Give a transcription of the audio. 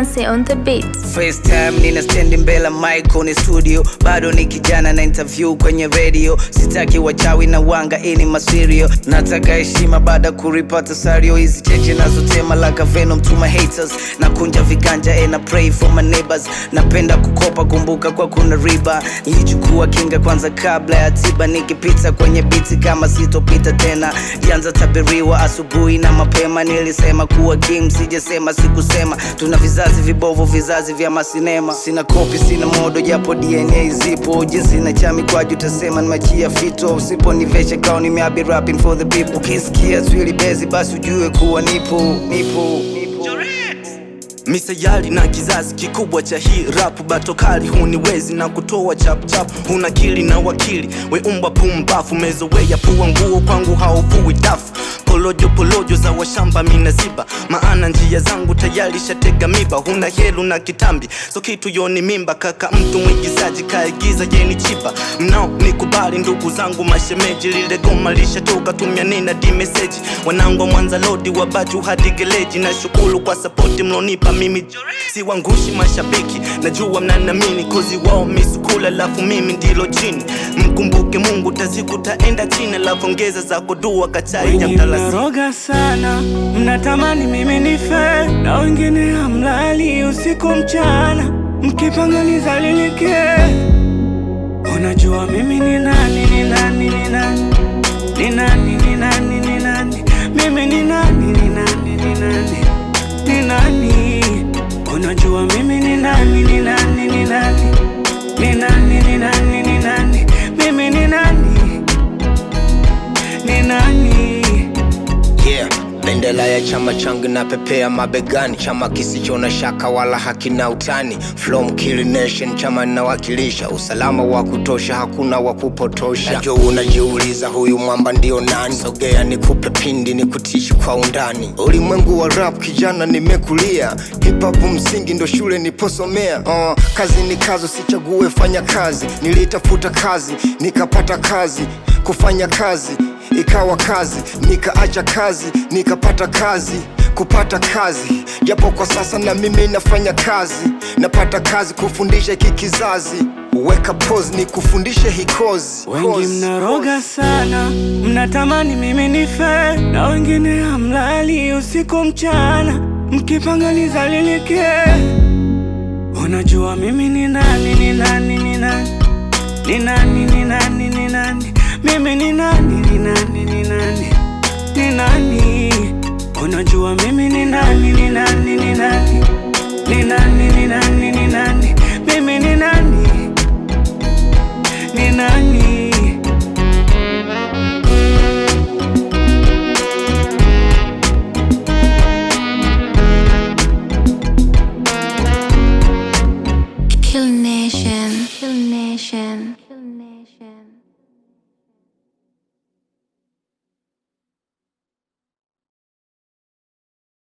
Nancy on the beat. First time nina stand mbele mic kwenye studio, bado ni kijana na interview kwenye radio. Sitaki wachawi na wanga ini masirio, nataka heshima baada kuripata sario. Hizi cheche nazotema like a venom to my haters, na kunja viganja and I pray for my neighbors. Napenda kukopa kumbuka kwa kuna riba, nilichukua kinga kwanza kabla ya tiba. Nikipita kwenye biti kama sitopita tena, janza tabiriwa asubuhi na mapema. Nilisema kuwa game, sijasema sikusema. Tuna vizazi vibovu, vizazi vya masinema. Sina kopi, sina modo, japo DNA zipo. Jinsi na chami kwa jutasema nimachia fito. Usipo nivesha kao nimeabi rapping for the people. Ukisikia twili bezi basi ujue kuwa nipo. Misayari na kizazi kikubwa cha hii rap, bato kali huniwezi na kutoa chap chap. Huna kili na wakili, we umba pumbafu. Mezowea pua nguo kwangu haufui dafu. Polojo za washamba minaziba, maana njia zangu tayari shatega miba. Huna helu na kitambi, so kitu yoni mimba. Kaka mtu mwigizaji kaigiza yeni chipa. Mnao nikubali ndugu zangu mashemeji, lile goma lishatoka tumia nina di message. Wanangu Mwanza lodi wabaju hadi geleji, na shukuru kwa support mlonipa mimi. Si wangushi mashabiki, najua mnanamini, kozi wao misukula lafu mimi ndilo jini. Mkumbuke Mungu taziku taenda chini, lafu ongeza zako dua kachai ya mtalasi. Mnaroga sana, mnatamani mimi nife, na wengine hamlali usiku mchana, mkipanga nizalilike. Unajua mimi ni nani, ni nani, ni nani, ni nani, ni nani, ni nani, mimi ni nani, ni nani, ni nani, ni nani. Unajua mimi ni nani, ni nani, ni nani, ni nani, ni nani, ni nani, mimi ni nani, ni nani. Yeah, bendera ya chama changu na pepea mabegani. Chama kisicho na shaka wala hakina utani. From Kill Nation, chama ninawakilisha. Usalama wa kutosha, hakuna wa kupotosha. Najua unajiuliza huyu mwamba ndio nani. Sogea nikupe pindi, nikutishi kwa undani. Ulimwengu wa rap kijana nimekulia. Hip hop msingi ndo shule niposomea. Kazi ni kazo, sichague fanya kazi. Nilitafuta kazi, nikapata kazi. Kufanya kazi ikawa kazi, nikaacha kazi, nikapata kazi. Kupata kazi, japo kwa sasa na mimi nafanya kazi. Napata kazi kufundisha kikizazi. Weka pose ni kufundisha hikozi. Wengi mnaroga sana, mnatamani mimi nife, na wengine hamlali usiku mchana, mkipanga nizalilike. Unajua mimi ni nani, ni nani, ni nani, ni nani, ni nani, ni nani, mimi ni nani, ni nani, ni nani, ni nani. Unajua mimi ni nani, ni nani, ni nani, ni nani, ni nani, ni nani, mimi ni nani, ni nani. Kill Nation, Kill Nation.